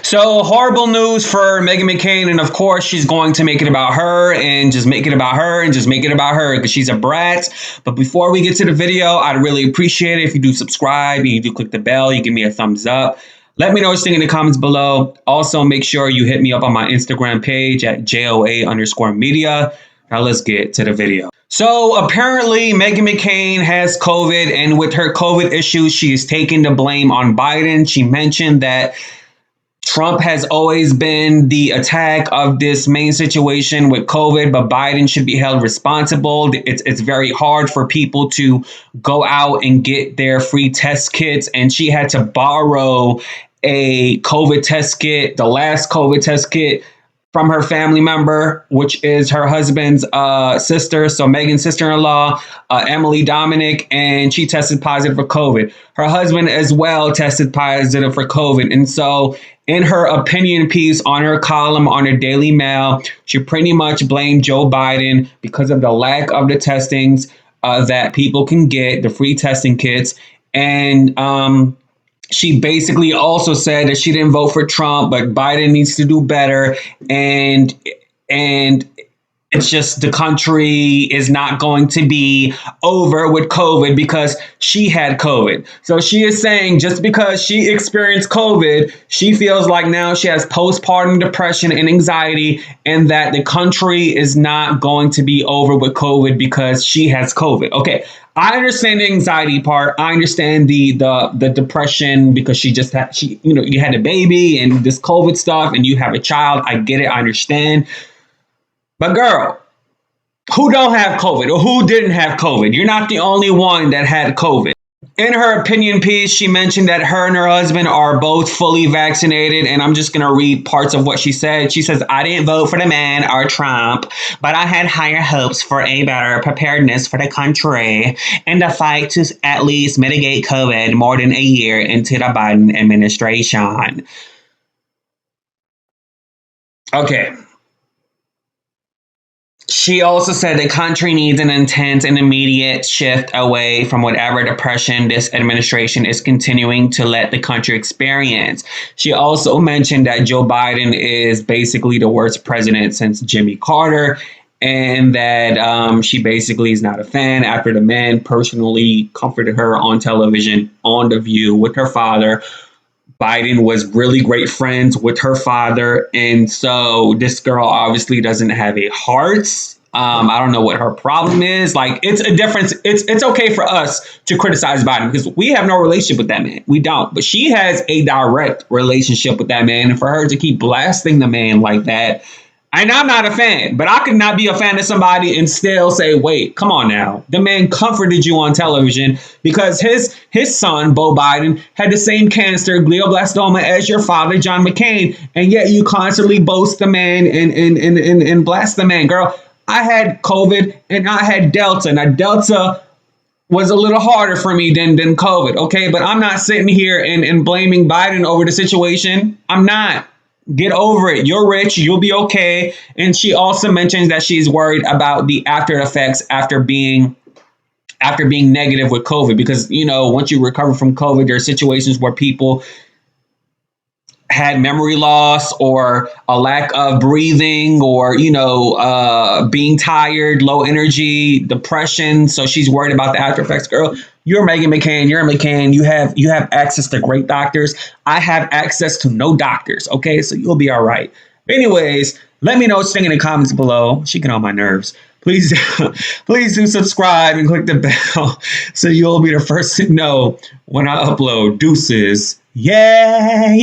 So horrible news for Meghan McCain, and of course she's going to make it about her and just make it about her and just make it about her because she's a brat. But before we get to the video, I'd really appreciate it if you do subscribe and you do click the bell, you give me a thumbs up. Let me know what you think in the comments below. Also, make sure you hit me up on my Instagram page at JOA_media. Now let's get to the video. So apparently Meghan McCain has COVID, and with her COVID issues, she is taking the blame on Biden. She mentioned that Trump has always been the attack of this main situation with COVID, but Biden should be held responsible. It's very hard for people to go out and get their free test kits, and she had to borrow a COVID test kit, the last COVID test kit, from her family member, which is her husband's sister. So Meghan's sister-in-law, Emily Dominic, and she tested positive for COVID. Her husband as well tested positive for COVID. And so in her opinion piece on her column on her Daily Mail, she pretty much blamed Joe Biden because of the lack of the testings that people can get, the free testing kits. And she basically also said that she didn't vote for Trump, but Biden needs to do better. And it's just the country is not going to be over with COVID because she had COVID. So she is saying just because she experienced COVID, she feels like now she has postpartum depression and anxiety, and that the country is not going to be over with COVID because she has COVID. Okay. I understand the anxiety part. I understand the depression because you had a baby and this COVID stuff and you have a child. I get it. I understand. But girl, who don't have COVID or who didn't have COVID? You're not the only one that had COVID. In her opinion piece, she mentioned that her and her husband are both fully vaccinated, and I'm just going to read parts of what she said. She says, "I didn't vote for the man or Trump, but I had higher hopes for a better preparedness for the country and the fight to at least mitigate COVID more than a year into the Biden administration." Okay. She also said the country needs an intense and immediate shift away from whatever depression this administration is continuing to let the country experience. She also mentioned that Joe Biden is basically the worst president since Jimmy Carter, and that she basically is not a fan after the man personally comforted her on television on The View with her father. Biden was really great friends with her father. And so this girl obviously doesn't have a heart. I don't know what her problem is. Like, it's a difference. It's okay for us to criticize Biden because we have no relationship with that man. We don't. But she has a direct relationship with that man. And for her to keep blasting the man like that, and I'm not a fan, but I could not be a fan of somebody and still say, wait, come on now. The man comforted you on television because his son, Beau Biden, had the same cancer, glioblastoma, as your father, John McCain. And yet you constantly boast the man and blast the man. Girl, I had COVID and I had Delta. Now, Delta was a little harder for me than COVID. Okay, but I'm not sitting here and blaming Biden over the situation. I'm not. Get over it. You're rich. You'll be okay. And she also mentions that she's worried about the after effects after being negative with COVID, because, once you recover from COVID, there are situations where people had memory loss or a lack of breathing or, being tired, low energy, depression. So she's worried about the after effects. Girl, you're Meghan McCain. You're McCain. You have access to great doctors. I have access to no doctors. Okay, so you'll be all right. Anyways, let me know what you think in the comments below. She get on my nerves. Please do subscribe and click the bell so you'll be the first to know when I upload. Deuces. Yeah.